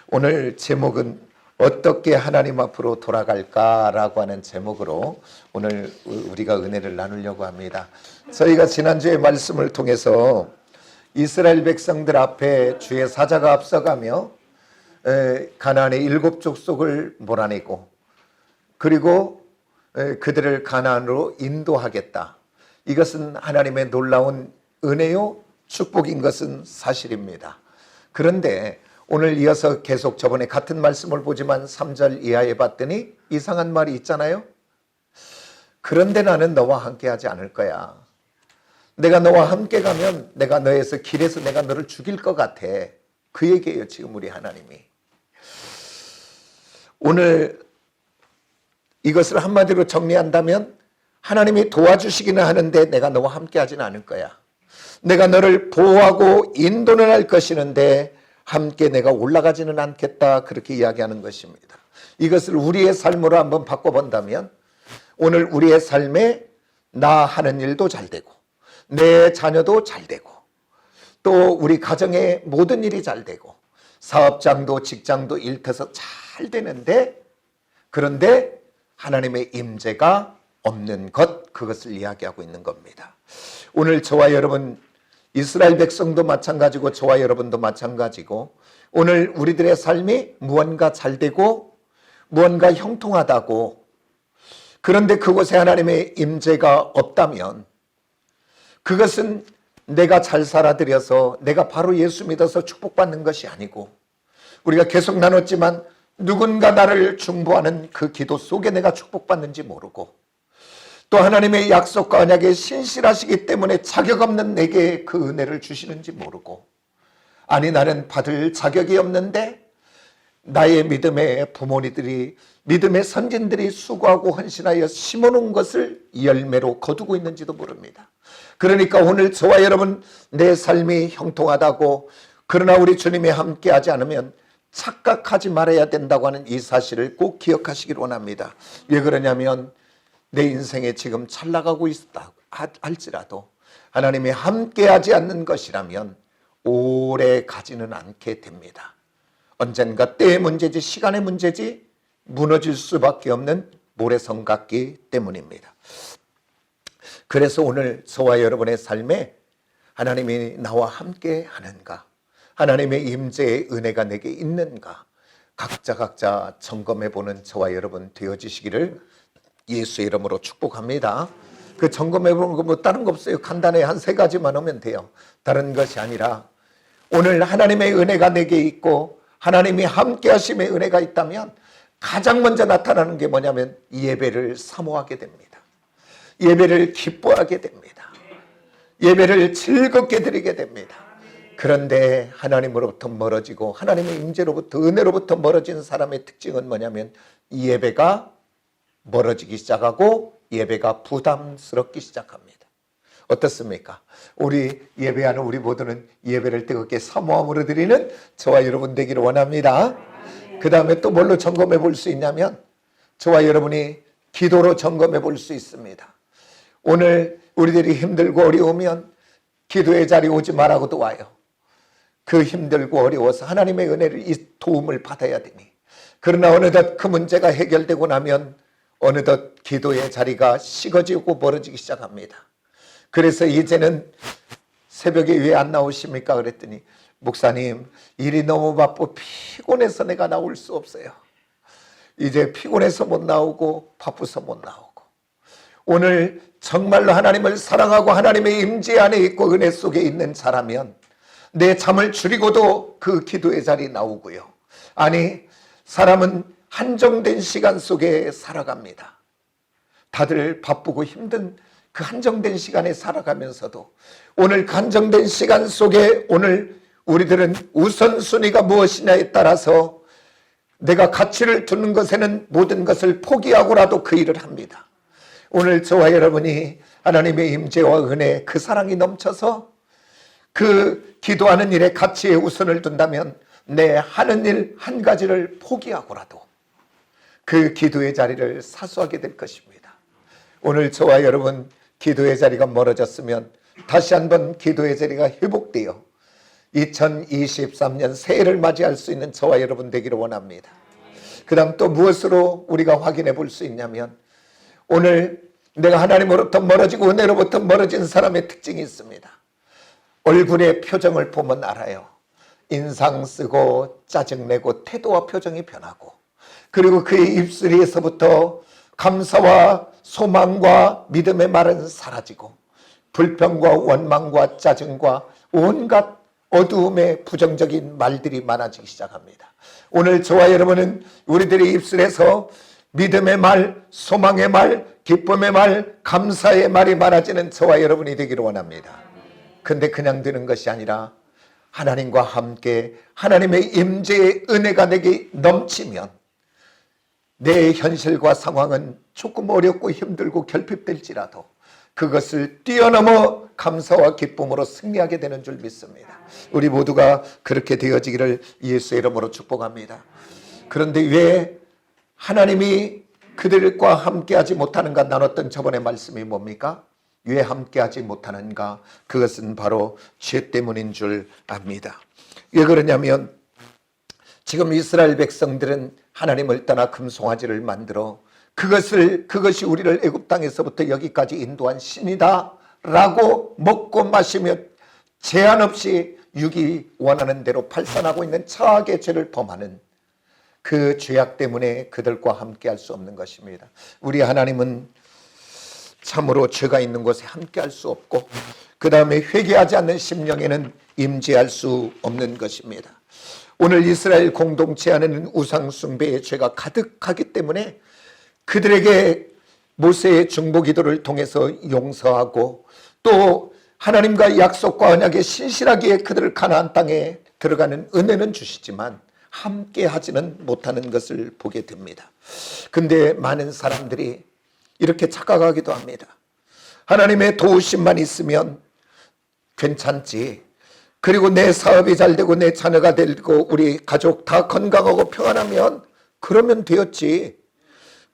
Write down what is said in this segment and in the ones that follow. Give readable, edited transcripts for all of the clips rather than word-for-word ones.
오늘 제목은 어떻게 하나님 앞으로 돌아갈까라고 하는 제목으로 오늘 우리가 은혜를 나누려고 합니다. 저희가 지난주에 말씀을 통해서 이스라엘 백성들 앞에 주의 사자가 앞서가며 가나안의 7 족속을 몰아내고 그리고 그들을 가나안으로 인도하겠다. 이것은 하나님의 놀라운 은혜요 축복인 것은 사실입니다. 그런데 오늘 이어서 계속 저번에 같은 말씀을 보지만 3절 이하에 봤더니 이상한 말이 있잖아요. 그런데 나는 너와 함께 하지 않을 거야. 내가 너와 함께 가면 내가 너에서 길에서 내가 너를 죽일 것 같아. 그 얘기예요 지금 우리 하나님이. 오늘 이것을 한마디로 정리한다면 하나님이 도와주시기는 하는데 내가 너와 함께 하지는 않을 거야. 내가 너를 보호하고 인도는 할 것이는데 함께 내가 올라가지는 않겠다. 그렇게 이야기하는 것입니다. 이것을 우리의 삶으로 한번 바꿔본다면 오늘 우리의 삶에 나 하는 일도 잘 되고 내 자녀도 잘 되고 또 우리 가정의 모든 일이 잘 되고 사업장도 직장도 일터서 잘 되는데 그런데 하나님의 임재가 없는 것, 그것을 이야기하고 있는 겁니다. 오늘 저와 여러분 이스라엘 백성도 마찬가지고 저와 여러분도 마찬가지고 오늘 우리들의 삶이 무언가 잘 되고 무언가 형통하다고 그런데 그곳에 하나님의 임재가 없다면 그것은 내가 잘 살아들여서 내가 바로 예수 믿어서 축복받는 것이 아니고 우리가 계속 나눴지만 누군가 나를 중보하는 그 기도 속에 내가 축복받는지 모르고 또 하나님의 약속과 언약에 신실하시기 때문에 자격 없는 내게 그 은혜를 주시는지 모르고 아니 나는 받을 자격이 없는데 나의 믿음의 부모님들이 믿음의 선진들이 수고하고 헌신하여 심어놓은 것을 열매로 거두고 있는지도 모릅니다. 그러니까 오늘 저와 여러분 내 삶이 형통하다고 그러나 우리 주님이 함께하지 않으면 착각하지 말아야 된다고 하는 이 사실을 꼭 기억하시길 원합니다. 왜 그러냐면 내 인생에 지금 잘 나가고 있다 할지라도 하나님이 함께하지 않는 것이라면 오래 가지는 않게 됩니다. 언젠가 때의 문제지 시간의 문제지 무너질 수밖에 없는 모래성 같기 때문입니다. 그래서 오늘 저와 여러분의 삶에 하나님이 나와 함께 하는가 하나님의 임재의 은혜가 내게 있는가 각자 점검해보는 저와 여러분 되어지시기를 예수의 이름으로 축복합니다. 그 점검해보는 거 뭐 다른 거 없어요. 간단히 한 3가지만 하면 돼요. 다른 것이 아니라 오늘 하나님의 은혜가 내게 있고 하나님이 함께 하심의 은혜가 있다면 가장 먼저 나타나는 게 뭐냐면 예배를 사모하게 됩니다. 예배를 기뻐하게 됩니다. 예배를 즐겁게 드리게 됩니다. 그런데 하나님으로부터 멀어지고 하나님의 임재로부터 은혜로부터 멀어진 사람의 특징은 뭐냐면 예배가 멀어지기 시작하고 예배가 부담스럽기 시작합니다. 어떻습니까? 우리 예배하는 우리 모두는 예배를 뜨겁게 사모함으로 드리는 저와 여러분 되기를 원합니다. 그 다음에 또 뭘로 점검해 볼 수 있냐면 저와 여러분이 기도로 점검해 볼 수 있습니다. 오늘 우리들이 힘들고 어려우면 기도의 자리에 오지 말라고도 와요. 그 힘들고 어려워서 하나님의 은혜를 이 도움을 받아야 되니 그러나 어느덧 그 문제가 해결되고 나면 어느덧 기도의 자리가 식어지고 멀어지기 시작합니다. 그래서 이제는 새벽에 왜 안 나오십니까? 그랬더니 목사님 일이 너무 바빠 피곤해서 내가 나올 수 없어요. 이제 피곤해서 못 나오고 바빠서 못 나오고 오늘 정말로 하나님을 사랑하고 하나님의 임재 안에 있고 은혜 속에 있는 자라면 내 잠을 줄이고도 그 기도의 자리에 나오고요. 아니 사람은 한정된 시간 속에 살아갑니다. 다들 바쁘고 힘든 그 한정된 시간에 살아가면서도 오늘 그 한정된 시간 속에 오늘 우리들은 우선순위가 무엇이냐에 따라서 내가 가치를 두는 것에는 모든 것을 포기하고라도 그 일을 합니다. 오늘 저와 여러분이 하나님의 임재와 은혜 그 사랑이 넘쳐서 그 기도하는 일에 가치에 우선을 둔다면 내 하는 일 한 가지를 포기하고라도 그 기도의 자리를 사수하게 될 것입니다. 오늘 저와 여러분 기도의 자리가 멀어졌으면 다시 한번 기도의 자리가 회복되어 2023년 새해를 맞이할 수 있는 저와 여러분 되기를 원합니다. 그 다음 또 무엇으로 우리가 확인해 볼 수 있냐면, 오늘 내가 하나님으로부터 멀어지고 은혜로부터 멀어진 사람의 특징이 있습니다. 얼굴의 표정을 보면 알아요. 인상 쓰고 짜증내고 태도와 표정이 변하고, 그리고 그의 입술에서부터 감사와 소망과 믿음의 말은 사라지고, 불평과 원망과 짜증과 온갖 어두움의 부정적인 말들이 많아지기 시작합니다. 오늘 저와 여러분은 우리들의 입술에서 믿음의 말, 소망의 말, 기쁨의 말, 감사의 말이 많아지는 저와 여러분이 되기를 원합니다. 근데 그냥 되는 것이 아니라 하나님과 함께 하나님의 임재의 은혜가 내게 넘치면 내 현실과 상황은 조금 어렵고 힘들고 결핍될지라도 그것을 뛰어넘어 감사와 기쁨으로 승리하게 되는 줄 믿습니다. 우리 모두가 그렇게 되어지기를 예수의 이름으로 축복합니다. 그런데 왜 하나님이 그들과 함께하지 못하는가 나눴던 저번에 말씀이 뭡니까? 왜 함께하지 못하는가? 그것은 바로 죄 때문인 줄 압니다. 왜 그러냐면 지금 이스라엘 백성들은 하나님을 떠나 금송아지를 만들어 그것이 우리를 애굽 땅에서부터 여기까지 인도한 신이다 라고 먹고 마시며 제한 없이 육이 원하는 대로 발산하고 있는 차악의 죄를 범하는 그 죄악 때문에 그들과 함께할 수 없는 것입니다. 우리 하나님은 참으로 죄가 있는 곳에 함께할 수 없고, 그 다음에 회개하지 않는 심령에는 임재할 수 없는 것입니다. 오늘 이스라엘 공동체 안에는 우상 숭배의 죄가 가득하기 때문에 그들에게 모세의 중보 기도를 통해서 용서하고, 또 하나님과 약속과 언약에 신실하게 그들을 가나안 땅에 들어가는 은혜는 주시지만 함께 하지는 못하는 것을 보게 됩니다. 근데 많은 사람들이 이렇게 착각하기도 합니다. 하나님의 도우심만 있으면 괜찮지, 그리고 내 사업이 잘 되고 내 자녀가 되고 우리 가족 다 건강하고 평안하면 그러면 되었지,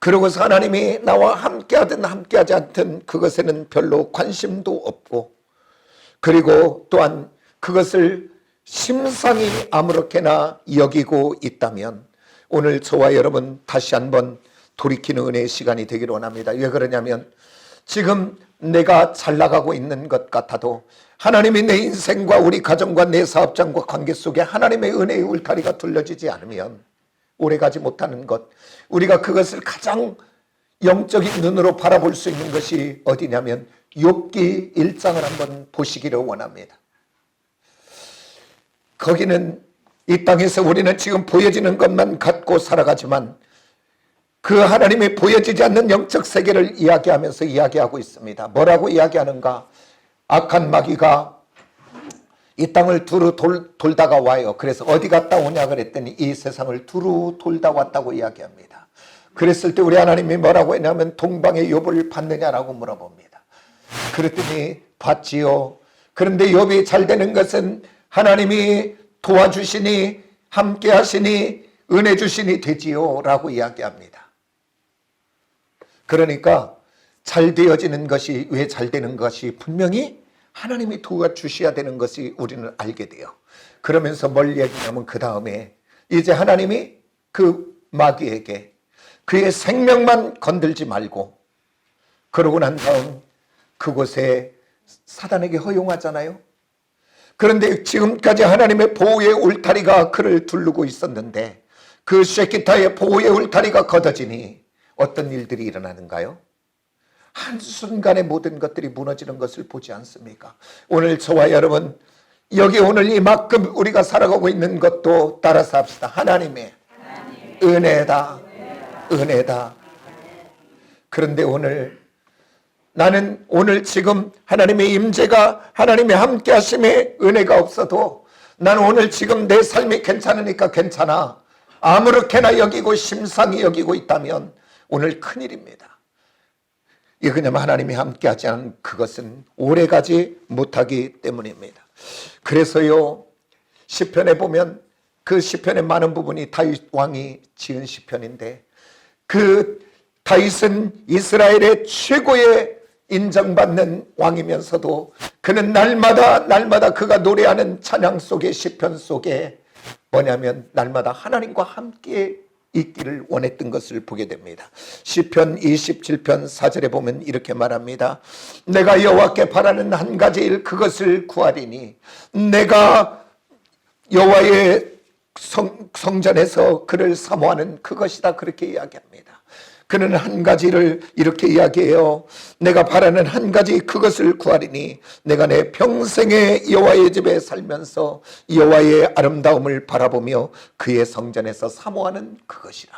그러고서 하나님이 나와 함께하든 함께하지 않든 그것에는 별로 관심도 없고, 그리고 또한 그것을 심상히 아무렇게나 여기고 있다면 오늘 저와 여러분 다시 한번 돌이키는 은혜의 시간이 되기를 원합니다. 왜 그러냐면 지금 내가 잘 나가고 있는 것 같아도 하나님이 내 인생과 우리 가정과 내 사업장과 관계 속에 하나님의 은혜의 울타리가 둘러지지 않으면 오래가지 못하는 것, 우리가 그것을 가장 영적인 눈으로 바라볼 수 있는 것이 어디냐면 욥기 1장을 한번 보시기를 원합니다. 거기는 이 땅에서 우리는 지금 보여지는 것만 갖고 살아가지만 그 하나님이 보여지지 않는 영적 세계를 이야기하면서 이야기하고 있습니다. 뭐라고 이야기하는가? 악한 마귀가 이 땅을 두루 돌다가 와요. 그래서 어디 갔다 오냐 그랬더니 이 세상을 두루 돌다 왔다고 이야기합니다. 그랬을 때 우리 하나님이 뭐라고 했냐면 동방의 욥을 봤느냐라고 물어봅니다. 그랬더니 봤지요. 그런데 욥이 잘 되는 것은 하나님이 도와주시니 함께 하시니 은혜 주시니 되지요 라고 이야기합니다. 그러니까 잘 되어지는 것이, 왜 잘 되는 것이 분명히 하나님이 도와주셔야 되는 것이 우리는 알게 돼요. 그러면서 뭘 얘기하면 그 다음에 이제 하나님이 그 마귀에게 그의 생명만 건들지 말고, 그러고 난 다음 그곳에 사단에게 허용하잖아요. 그런데 지금까지 하나님의 보호의 울타리가 그를 두르고 있었는데 그 쉐키타의 보호의 울타리가 걷어지니 어떤 일들이 일어나는가요? 한순간에 모든 것들이 무너지는 것을 보지 않습니까? 오늘 저와 여러분 여기 오늘 이만큼 우리가 살아가고 있는 것도 따라서 합시다. 하나님의 은혜다. 은혜다. 그런데 나는 오늘 지금 하나님의 임재가, 하나님의 함께 하심의 은혜가 없어도 나는 오늘 지금 내 삶이 괜찮으니까 괜찮아, 아무렇게나 여기고 심상히 여기고 있다면 오늘 큰일입니다. 이게 그냥 하나님이 함께 하지 않은 그것은 오래가지 못하기 때문입니다. 그래서요, 시편에 보면 그 시편의 많은 부분이 다윗 왕이 지은 시편인데 그 다윗은 이스라엘의 최고의 인정받는 왕이면서도 그는 날마다 그가 노래하는 찬양 속에, 시편 속에 뭐냐면 날마다 하나님과 함께 있기를 원했던 것을 보게 됩니다. 시편 27편 4절에 보면 이렇게 말합니다. 내가 여호와께 바라는 한 가지 일, 그것을 구하리니 내가 여호와의 성전에서 그를 사모하는 그것이다. 그렇게 이야기합니다. 그는 한 가지를 이렇게 이야기해요. 내가 바라는 한 가지, 그것을 구하리니 내가 내 평생에 여호와의 집에 살면서 여호와의 아름다움을 바라보며 그의 성전에서 사모하는 그것이라.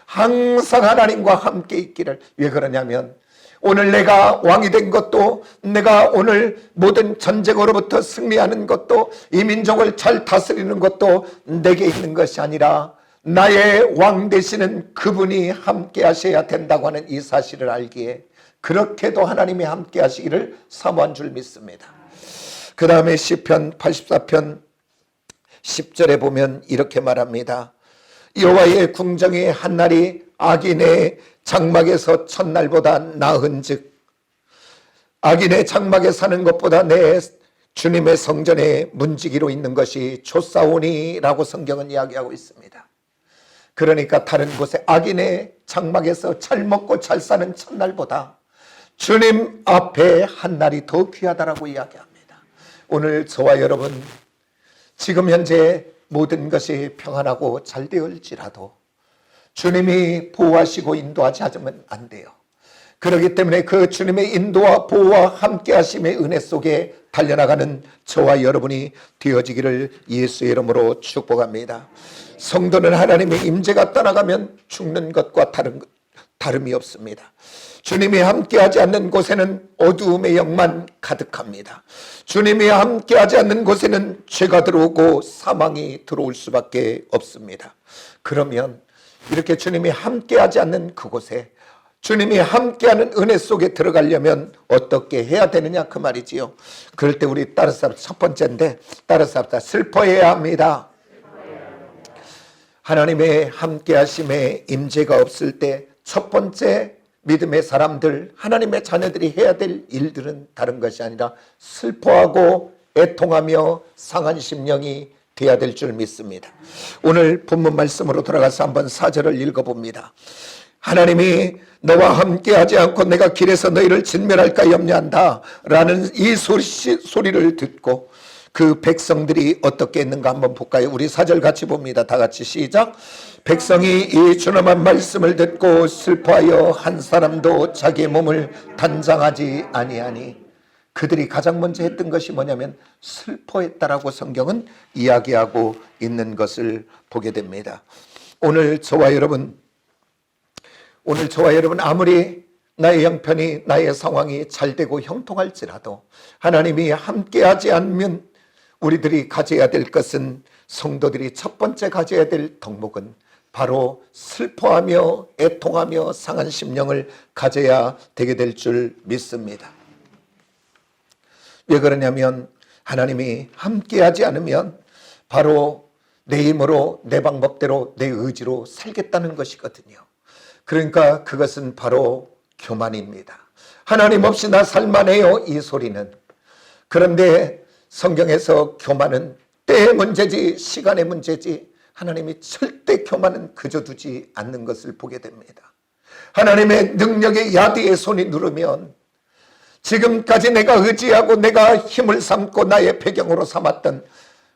항상 하나님과 함께 있기를. 왜 그러냐면 오늘 내가 왕이 된 것도, 내가 오늘 모든 전쟁으로부터 승리하는 것도, 이 민족을 잘 다스리는 것도 내게 있는 것이 아니라 나의 왕 되시는 그분이 함께 하셔야 된다고 하는 이 사실을 알기에 그렇게도 하나님이 함께 하시기를 사모한 줄 믿습니다. 그 다음에 시편 84편 10절에 보면 이렇게 말합니다. 여호와의 궁정의 한날이 악인의 장막에서 첫날보다 나은즉, 악인의 장막에 사는 것보다 내 주님의 성전에 문지기로 있는 것이 좋사오니라고 성경은 이야기하고 있습니다. 그러니까 다른 곳에 악인의 장막에서 잘 먹고 잘 사는 첫날보다 주님 앞에 한날이 더 귀하다라고 이야기합니다. 오늘 저와 여러분, 지금 현재 모든 것이 평안하고 잘 되었을지라도 주님이 보호하시고 인도하지 않으면 안 돼요. 그렇기 때문에 그 주님의 인도와 보호와 함께 하심의 은혜 속에 달려나가는 저와 여러분이 되어지기를 예수의 이름으로 축복합니다. 성도는 하나님의 임재가 떠나가면 죽는 것과 다름이 없습니다. 주님이 함께하지 않는 곳에는 어두움의 영만 가득합니다. 주님이 함께하지 않는 곳에는 죄가 들어오고 사망이 들어올 수밖에 없습니다. 그러면 이렇게 주님이 함께하지 않는 그곳에, 주님이 함께하는 은혜 속에 들어가려면 어떻게 해야 되느냐 그 말이지요. 그럴 때 우리 따라서 첫 번째인데, 따라서 슬퍼해야 합니다. 하나님의 함께하심에 임재가 없을 때 첫 번째 믿음의 사람들, 하나님의 자녀들이 해야 될 일들은 다른 것이 아니라 슬퍼하고 애통하며 상한 심령이 돼야 될 줄 믿습니다. 오늘 본문 말씀으로 돌아가서 한번 4절을 읽어봅니다. 하나님이 너와 함께하지 않고 내가 길에서 너희를 진멸할까 염려한다 라는 이 소리를 듣고 그 백성들이 어떻게 했는가 한번 볼까요? 우리 4절 같이 봅니다. 다 같이 시작. 백성이 이 준엄한 말씀을 듣고 슬퍼하여 한 사람도 자기의 몸을 단장하지 아니하니, 그들이 가장 먼저 했던 것이 뭐냐면 슬퍼했다라고 성경은 이야기하고 있는 것을 보게 됩니다. 오늘 저와 여러분 아무리 나의 형편이, 나의 상황이 잘 되고 형통할지라도 하나님이 함께하지 않으면 우리들이 가져야 될 것은, 성도들이 첫 번째 가져야 될 덕목은 바로 슬퍼하며 애통하며 상한 심령을 가져야 되게 될 줄 믿습니다. 왜 그러냐면 하나님이 함께하지 않으면 바로 내 힘으로, 내 방법대로, 내 의지로 살겠다는 것이거든요. 그러니까 그것은 바로 교만입니다. 하나님 없이 나 살만해요, 이 소리는. 그런데 성경에서 교만은 때의 문제지 시간의 문제지 하나님이 절대 교만은 그저두지 않는 것을 보게 됩니다. 하나님의 능력의 야디의 손이 누르면 지금까지 내가 의지하고 내가 힘을 삼고 나의 배경으로 삼았던,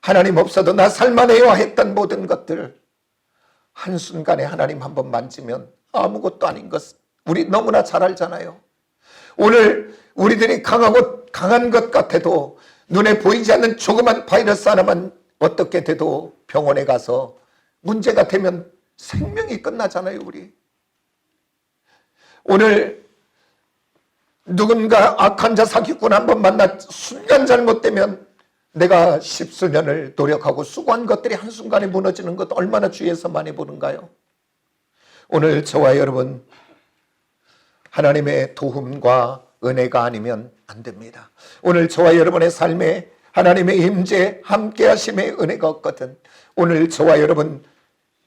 하나님 없어도 나 살만해요 했던 모든 것들 한순간에 하나님 한번 만지면 아무것도 아닌 것 우리 너무나 잘 알잖아요. 오늘 우리들이 강한 것 같아도 눈에 보이지 않는 조그만 바이러스 하나만 어떻게 돼도 병원에 가서 문제가 되면 생명이 끝나잖아요. 우리 오늘 누군가 악한 자 사기꾼 한번 만나 순간 잘못되면 내가 십수년을 노력하고 수고한 것들이 한순간에 무너지는 것 얼마나 주위에서 많이 보는가요? 오늘 저와 여러분 하나님의 도움과 은혜가 아니면 안 됩니다. 오늘 저와 여러분의 삶에 하나님의 임재 함께 하심의 은혜가 없거든 오늘 저와 여러분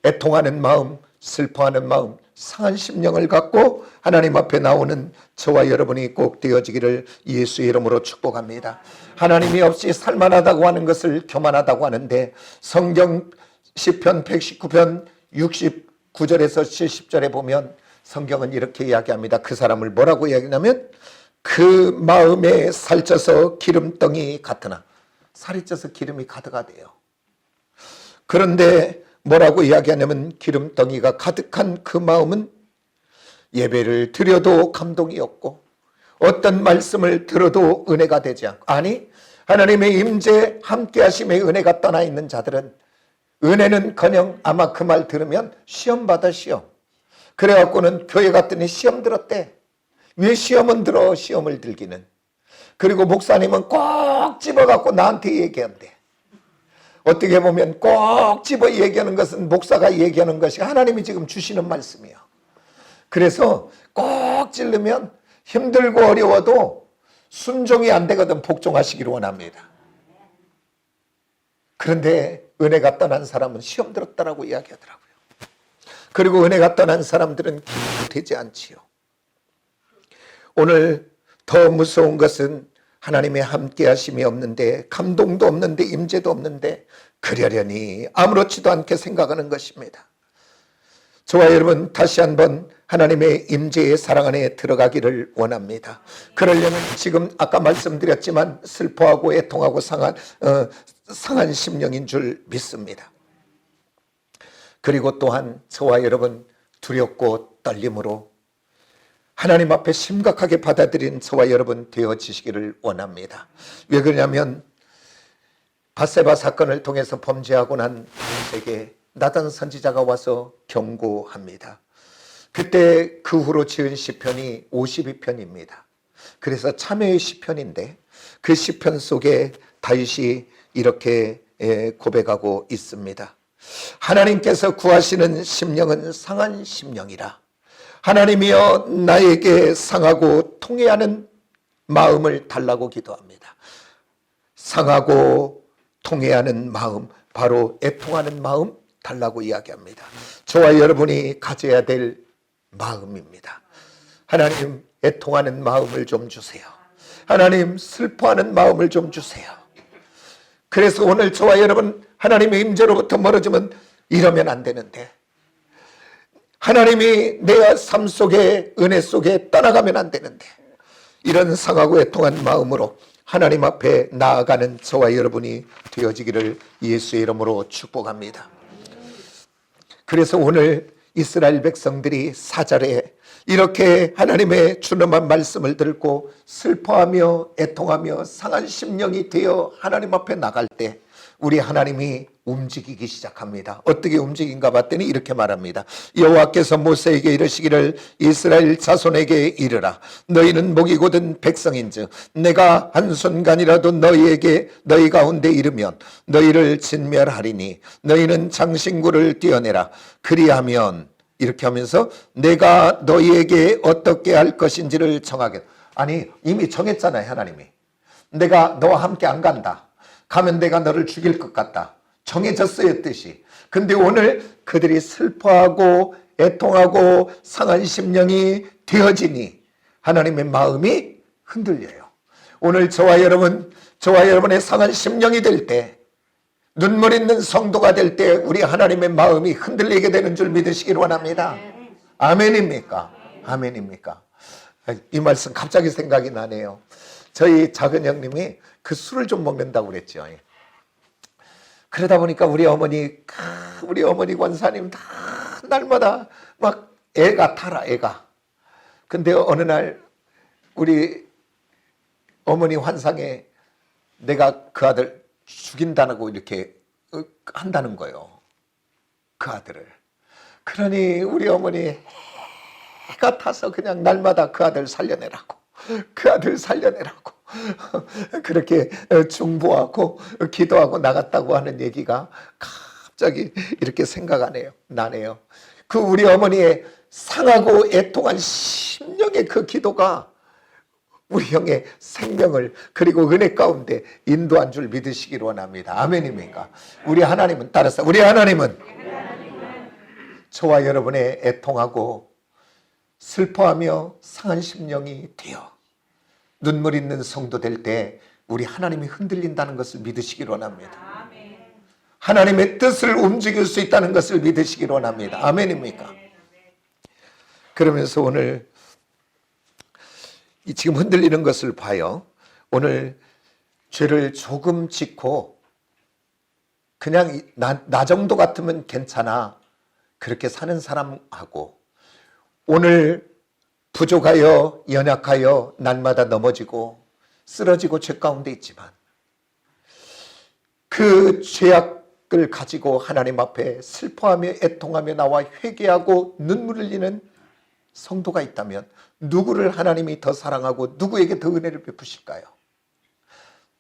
애통하는 마음, 슬퍼하는 마음, 상한 심령을 갖고 하나님 앞에 나오는 저와 여러분이 꼭 되어지기를 예수의 이름으로 축복합니다. 하나님이 없이 살만하다고 하는 것을 교만하다고 하는데, 성경 시편 119편 69절에서 70절에 보면 성경은 이렇게 이야기합니다. 그 사람을 뭐라고 이야기하냐면, 그 마음에 살쪄서 기름덩이 같으나, 살이 쪄서 기름이 가득하대요. 그런데 뭐라고 이야기하냐면, 기름덩이가 가득한 그 마음은 예배를 드려도 감동이 없고, 어떤 말씀을 들어도 은혜가 되지 않고, 아니 하나님의 임재 함께 하심의 은혜가 떠나 있는 자들은, 은혜는커녕 아마 그 말 들으면 시험 받아 시험. 그래갖고는 교회 갔더니 시험 들었대. 왜 시험은 들어? 시험을 들기는. 그리고 목사님은 꼭 집어갖고 나한테 얘기한대. 어떻게 보면 꼭 집어 얘기하는 것은 목사가 얘기하는 것이 하나님이 지금 주시는 말씀이에요. 그래서 꼭 찔르면 힘들고 어려워도 순종이 안 되거든 복종하시기를 원합니다. 그런데 은혜가 떠난 사람은 시험 들었다라고 이야기하더라고요. 그리고 은혜가 떠난 사람들은 되지 않지요. 오늘 더 무서운 것은 하나님의 함께 하심이 없는데, 감동도 없는데, 임재도 없는데 그러려니 아무렇지도 않게 생각하는 것입니다. 저와 여러분 다시 한번 하나님의 임재의 사랑 안에 들어가기를 원합니다. 그러려면 지금 아까 말씀드렸지만 슬퍼하고 애통하고 상한 심령인 줄 믿습니다. 그리고 또한 저와 여러분 두렵고 떨림으로 하나님 앞에 심각하게 받아들인 저와 여러분 되어지시기를 원합니다. 왜 그러냐면 밧세바 사건을 통해서 범죄하고 난 에게 나단 선지자가 와서 경고합니다. 그때 그 후로 지은 시편이 52편입니다. 그래서 참회의 시편인데, 그 시편 속에 다윗이 이렇게 고백하고 있습니다. 하나님께서 구하시는 심령은 상한 심령이라. 하나님이여 나에게 상하고 통회하는 마음을 달라고 기도합니다. 상하고 통회하는 마음, 바로 애통하는 마음 달라고 이야기합니다. 저와 여러분이 가져야 될 마음입니다. 하나님, 애통하는 마음을 좀 주세요. 하나님, 슬퍼하는 마음을 좀 주세요. 그래서 오늘 저와 여러분 하나님의 임재로부터 멀어지면 이러면 안 되는데, 하나님이 내 삶 속에 은혜 속에 떠나가면 안 되는데, 이런 상하고 애통한 마음으로 하나님 앞에 나아가는 저와 여러분이 되어지기를 예수의 이름으로 축복합니다. 그래서 오늘 이스라엘 백성들이 4절에 이렇게 하나님의 준엄한 말씀을 듣고 슬퍼하며 애통하며 상한 심령이 되어 하나님 앞에 나갈 때 우리 하나님이 움직이기 시작합니다. 어떻게 움직인가 봤더니 이렇게 말합니다. 여호와께서 모세에게 이르시기를 이스라엘 자손에게 이르라. 너희는 목이 곧은 백성인즉 내가 한순간이라도 너희 가운데 이르면 너희를 진멸하리니 너희는 장신구를 떼어내라. 그리하면, 이렇게 하면서 내가 너희에게 어떻게 할 것인지를 정하겠다. 아니 이미 정했잖아요. 하나님이 내가 너와 함께 안 간다. 가면 내가 너를 죽일 것 같다. 정해졌어요, 뜻이. 근데 오늘 그들이 슬퍼하고 애통하고 상한 심령이 되어지니 하나님의 마음이 흔들려요. 오늘 저와 여러분의 상한 심령이 될 때, 눈물 있는 성도가 될 때 우리 하나님의 마음이 흔들리게 되는 줄 믿으시길 원합니다. 아멘입니까? 아멘입니까? 이 말씀 갑자기 생각이 나네요. 저희 작은 형님이 그 술을 좀 먹는다고 그랬죠. 그러다 보니까 우리 어머니 권사님 다 날마다 막 애가 타라, 애가. 근데 어느 날 우리 어머니 환상에 내가 그 아들 죽인다고 이렇게 한다는 거예요. 그 아들을. 그러니 우리 어머니 해가 타서 그냥 날마다 그 아들 살려내라고, 그 아들 살려내라고 그렇게 중보하고 기도하고 나갔다고 하는 얘기가 갑자기 이렇게 나네요. 그 우리 어머니의 상하고 애통한 심령의 그 기도가 우리 형의 생명을 그리고 은혜 가운데 인도한 줄 믿으시기를 원합니다. 아멘입니까? 우리 하나님은 따라서 우리 하나님은 저와 여러분의 애통하고 슬퍼하며 상한 심령이 되어 눈물 있는 성도 될 때 우리 하나님이 흔들린다는 것을 믿으시기 원합니다. 하나님의 뜻을 움직일 수 있다는 것을 믿으시기 원합니다. 아멘입니까? 그러면서 오늘 지금 흔들리는 것을 봐요. 오늘 죄를 조금 짓고 그냥 나 정도 같으면 괜찮아 그렇게 사는 사람하고 오늘 부족하여 연약하여 날마다 넘어지고 쓰러지고 죄 가운데 있지만 그 죄악을 가지고 하나님 앞에 슬퍼하며 애통하며 나와 회개하고 눈물 흘리는 성도가 있다면 누구를 하나님이 더 사랑하고 누구에게 더 은혜를 베푸실까요?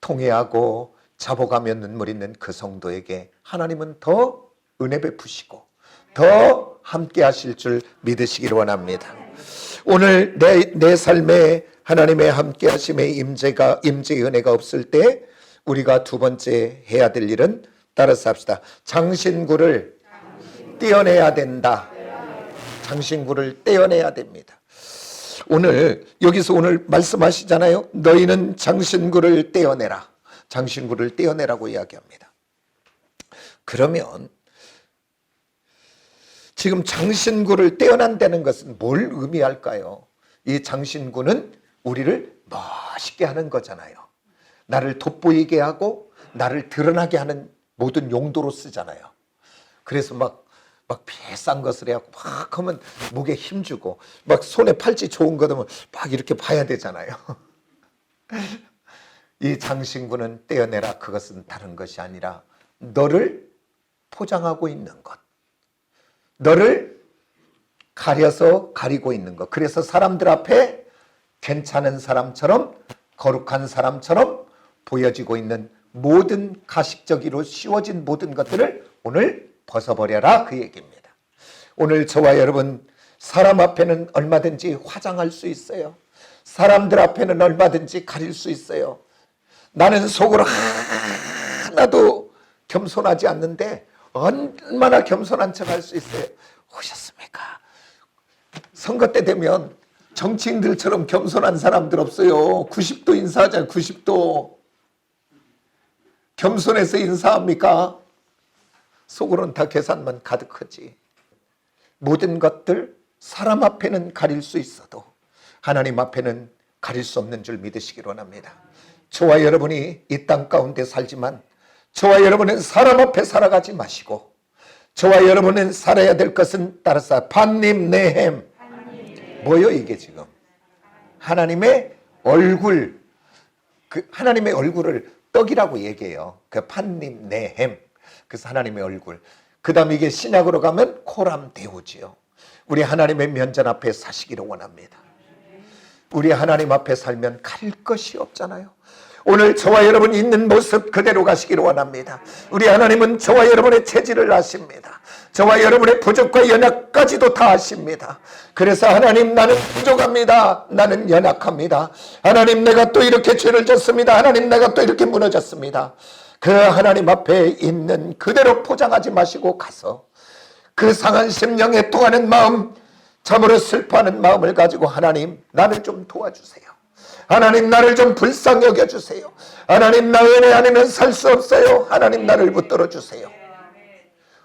통회하고 자복하며 눈물 있는 그 성도에게 하나님은 더 은혜 베푸시고 더 함께 하실 줄 믿으시기를 원합니다. 오늘 내 삶에 하나님의 함께 하심의 임재의 은혜가 없을 때 우리가 두 번째 해야 될 일은 따라서 합시다. 장신구를 떼어내야 된다. 장신구를 떼어내야 됩니다. 오늘 여기서 오늘 말씀하시잖아요. 너희는 장신구를 떼어내라. 장신구를 떼어내라고 이야기합니다. 그러면 지금 장신구를 떼어낸다는 것은 뭘 의미할까요? 이 장신구는 우리를 멋있게 하는 거잖아요. 나를 돋보이게 하고 나를 드러나게 하는 모든 용도로 쓰잖아요. 그래서 막 비싼 것을 해갖고 막 하면 목에 힘주고 막 손에 팔찌 좋은 거 되면 막 이렇게 봐야 되잖아요. 이 장신구는 떼어내라. 그것은 다른 것이 아니라 너를 포장하고 있는 것, 너를 가려서 가리고 있는 것. 그래서 사람들 앞에 괜찮은 사람처럼 거룩한 사람처럼 보여지고 있는 모든 가식적으로 씌워진 모든 것들을 오늘 벗어버려라 그 얘기입니다. 오늘 저와 여러분 사람 앞에는 얼마든지 화장할 수 있어요. 사람들 앞에는 얼마든지 가릴 수 있어요. 나는 속으로 하나도 겸손하지 않는데 얼마나 겸손한 척 할 수 있어요. 오셨습니까? 선거 때 되면 정치인들처럼 겸손한 사람들 없어요. 90도 인사하잖아요. 90도. 겸손해서 인사합니까? 속으로는 다 계산만 가득하지. 모든 것들 사람 앞에는 가릴 수 있어도 하나님 앞에는 가릴 수 없는 줄 믿으시기 원합니다. 저와 여러분이 이 땅 가운데 살지만 저와 여러분은 사람 앞에 살아가지 마시고 저와 여러분은 살아야 될 것은 따라서 판님 내햄. 뭐요 이게 지금? 하나님의 얼굴. 그 하나님의 얼굴을 떡이라고 얘기해요. 그 판님 내햄. 그래서 하나님의 얼굴. 그 다음에 이게 신약으로 가면 코람 데우지요. 우리 하나님의 면전 앞에 사시기를 원합니다. 우리 하나님 앞에 살면 갈 것이 없잖아요. 오늘 저와 여러분이 있는 모습 그대로 가시기를 원합니다. 우리 하나님은 저와 여러분의 체질을 아십니다. 저와 여러분의 부족과 연약까지도 다 아십니다. 그래서 하나님 나는 부족합니다. 나는 연약합니다. 하나님 내가 또 이렇게 죄를 졌습니다. 하나님 내가 또 이렇게 무너졌습니다. 그 하나님 앞에 있는 그대로 포장하지 마시고 가서 그 상한 심령 애통하는 마음 참으로 슬퍼하는 마음을 가지고 하나님 나를 좀 도와주세요. 하나님 나를 좀 불쌍히 여겨주세요. 하나님 나 은혜 아니면 살 수 없어요. 하나님 나를 붙들어 주세요.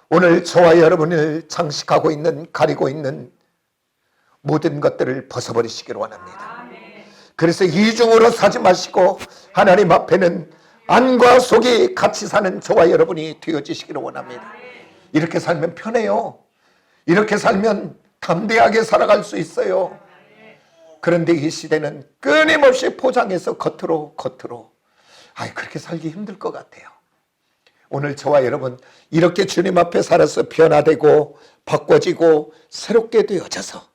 오늘 저와 여러분을 장식하고 있는 가리고 있는 모든 것들을 벗어버리시기를 원합니다. 그래서 이중으로 사지 마시고 하나님 앞에는 안과 속이 같이 사는 저와 여러분이 되어지시기를 원합니다. 이렇게 살면 편해요. 이렇게 살면 담대하게 살아갈 수 있어요. 그런데 이 시대는 끊임없이 포장해서 겉으로 그렇게 살기 힘들 것 같아요. 오늘 저와 여러분 이렇게 주님 앞에 살아서 변화되고 바꿔지고 새롭게 되어져서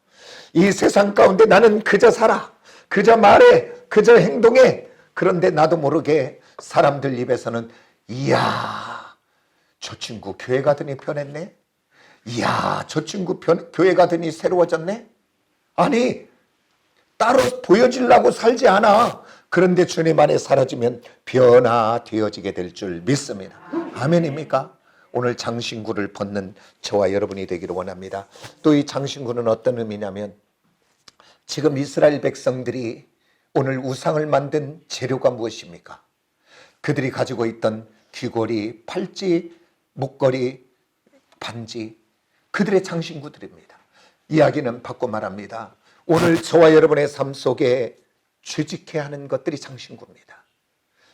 이 세상 가운데 나는 그저 살아, 그저 말해, 그저 행동해. 그런데 나도 모르게 사람들 입에서는 이야 저 친구 교회 가더니 변했네. 이야 저 친구 교회 가더니 새로워졌네. 아니 따로 보여주려고 살지 않아. 그런데 주님 안에 사라지면 변화되어지게 될 줄 믿습니다. 아멘입니까? 오늘 장신구를 벗는 저와 여러분이 되기를 원합니다. 또 이 장신구는 어떤 의미냐면 지금 이스라엘 백성들이 오늘 우상을 만든 재료가 무엇입니까? 그들이 가지고 있던 귀걸이, 팔찌, 목걸이, 반지, 그들의 장신구들입니다. 이야기는 바꿔 말합니다. 오늘 저와 여러분의 삶 속에 죄짓게 하는 것들이 장신구입니다.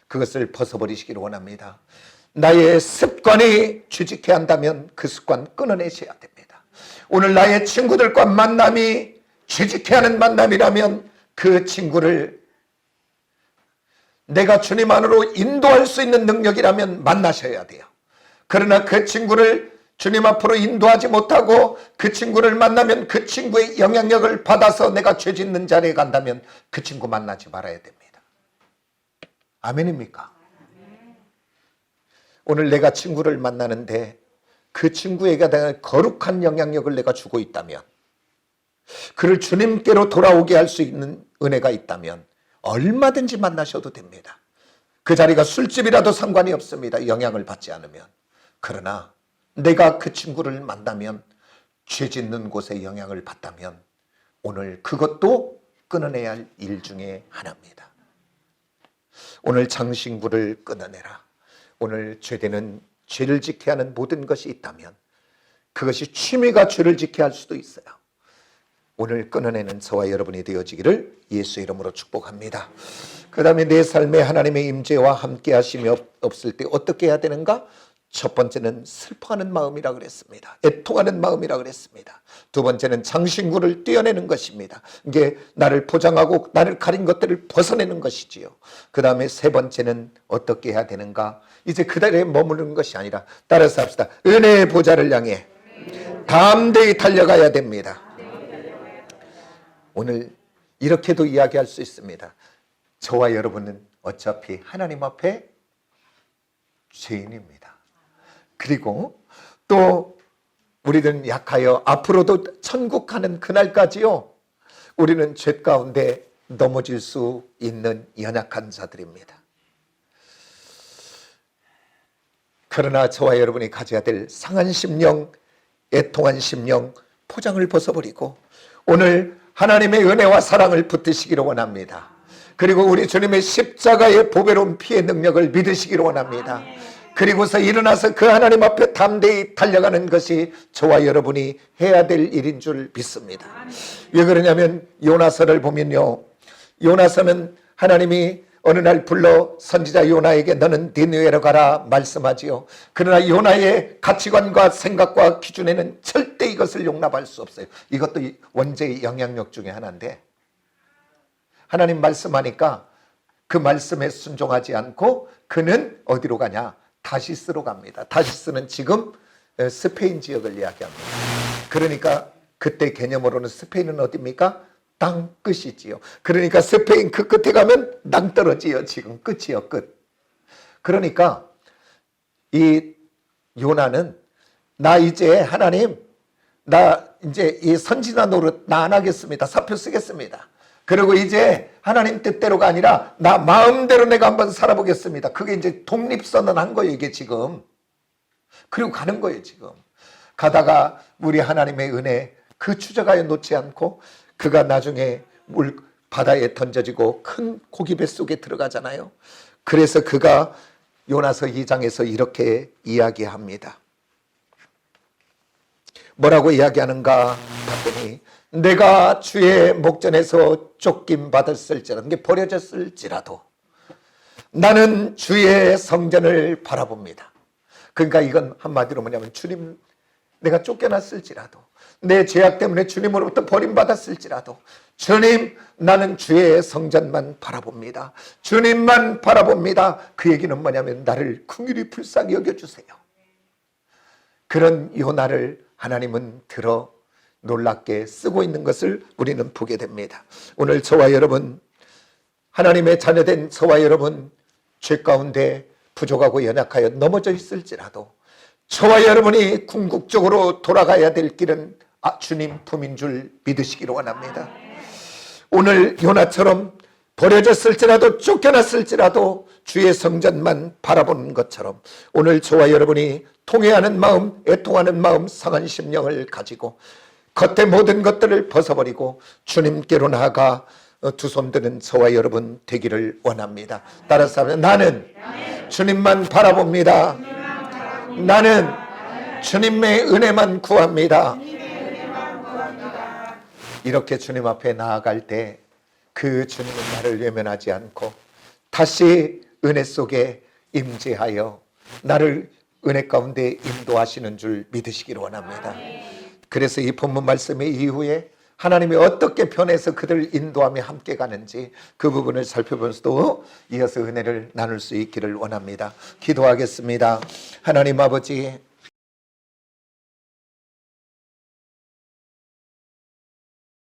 그것을 벗어버리시기를 원합니다. 나의 습관이 죄짓게 한다면 그 습관 끊어내셔야 됩니다. 오늘 나의 친구들과 만남이 죄짓게 하는 만남이라면 그 친구를 내가 주님 안으로 인도할 수 있는 능력이라면 만나셔야 돼요. 그러나 그 친구를 주님 앞으로 인도하지 못하고 그 친구를 만나면 그 친구의 영향력을 받아서 내가 죄 짓는 자리에 간다면 그 친구 만나지 말아야 됩니다. 아멘입니까? 오늘 내가 친구를 만나는데 그 친구에게 내가 거룩한 영향력을 내가 주고 있다면, 그를 주님께로 돌아오게 할 수 있는 은혜가 있다면 얼마든지 만나셔도 됩니다. 그 자리가 술집이라도 상관이 없습니다. 영향을 받지 않으면. 그러나 내가 그 친구를 만나면 죄 짓는 곳에 영향을 받다면 오늘 그것도 끊어내야 할 일 중에 하나입니다. 오늘 장신구를 끊어내라. 오늘 죄되는 죄를 지게 하는 모든 것이 있다면 그것이 취미가 죄를 지게 할 수도 있어요. 오늘 끊어내는 저와 여러분이 되어지기를 예수의 이름으로 축복합니다. 그 다음에 내 삶에 하나님의 임재와 함께 하심이 없을 때 어떻게 해야 되는가? 첫 번째는 슬퍼하는 마음이라 그랬습니다. 애통하는 마음이라 그랬습니다. 두 번째는 장신구를 떼어내는 것입니다. 이게 나를 포장하고 나를 가린 것들을 벗어내는 것이지요. 그 다음에 세 번째는 어떻게 해야 되는가? 이제 그 자리에 머무르는 것이 아니라 따라서 합시다. 은혜의 보좌를 향해 담대히 달려가야 됩니다. 오늘 이렇게도 이야기할 수 있습니다. 저와 여러분은 어차피 하나님 앞에 죄인입니다. 그리고 또 우리는 약하여 앞으로도 천국 가는 그날까지요, 우리는 죄 가운데 넘어질 수 있는 연약한 자들입니다. 그러나 저와 여러분이 가져야 될 상한 심령, 애통한 심령, 포장을 벗어버리고 오늘 하나님의 은혜와 사랑을 붙드시기를 원합니다. 그리고 우리 주님의 십자가의 보배로운 피의 능력을 믿으시기를 원합니다. 그리고서 일어나서 그 하나님 앞에 담대히 달려가는 것이 저와 여러분이 해야 될 일인 줄 믿습니다. 왜 그러냐면 요나서를 보면요, 요나서는 하나님이 어느 날 불러 선지자 요나에게 너는 니느웨로 가라 말씀하지요. 그러나 요나의 가치관과 생각과 기준에는 절대 이것을 용납할 수 없어요. 이것도 원죄의 영향력 중에 하나인데, 하나님 말씀하니까 그 말씀에 순종하지 않고 그는 어디로 가냐? 다시스로 갑니다. 다시스는 지금 스페인 지역을 이야기합니다. 그러니까 그때 개념으로는 스페인은 어디입니까? 땅 끝이지요. 그러니까 스페인 그 끝에 가면 낭떠러지요. 지금 끝이요, 끝. 그러니까 이 요나는 나 이제 하나님, 나 이제 이 선지자 노릇 나 안 하겠습니다. 사표 쓰겠습니다. 그리고 이제 하나님 뜻대로가 아니라 나 마음대로 내가 한번 살아보겠습니다. 그게 이제 독립선언한 거예요, 이게 지금. 그리고 가는 거예요, 지금. 가다가 우리 하나님의 은혜 그 추적하여 놓지 않고 그가 나중에 바다에 던져지고 큰 고기 뱃속에 들어가잖아요. 그래서 그가 요나서 2장에서 이렇게 이야기합니다. 뭐라고 이야기하는가 봤더니 내가 주의 목전에서 쫓김 받았을지라도, 이게 버려졌을지라도 나는 주의 성전을 바라봅니다. 그러니까 이건 한마디로 뭐냐면 주님, 내가 쫓겨났을지라도 내 죄악 때문에 주님으로부터 버림받았을지라도 주님, 나는 주의 성전만 바라봅니다. 주님만 바라봅니다. 그 얘기는 뭐냐면 나를 긍휼히 불쌍히 여겨주세요. 그런 요나를 하나님은 들어 놀랍게 쓰고 있는 것을 우리는 보게 됩니다. 오늘 저와 여러분, 하나님의 자녀된 저와 여러분, 죄 가운데 부족하고 연약하여 넘어져 있을지라도 저와 여러분이 궁극적으로 돌아가야 될 길은 주님 품인 줄 믿으시기를 원합니다. 오늘 요나처럼 버려졌을지라도 쫓겨났을지라도 주의 성전만 바라보는 것처럼 오늘 저와 여러분이 통회하는 마음, 애통하는 마음, 상한 심령을 가지고 겉의 모든 것들을 벗어버리고 주님께로 나아가 두 손 드는 저와 여러분 되기를 원합니다. 따라서 하면 나는 주님만 바라봅니다. 나는 주님의 은혜만 구합니다. 이렇게 주님 앞에 나아갈 때 그 주님은 나를 외면하지 않고 다시 은혜 속에 임재하여 나를 은혜 가운데 인도하시는 줄 믿으시기를 원합니다. 그래서 이 본문 말씀의 이후에 하나님이 어떻게 변해서 그들을 인도하며 함께 가는지 그 부분을 살펴보면서도 이어서 은혜를 나눌 수 있기를 원합니다. 기도하겠습니다. 하나님 아버지,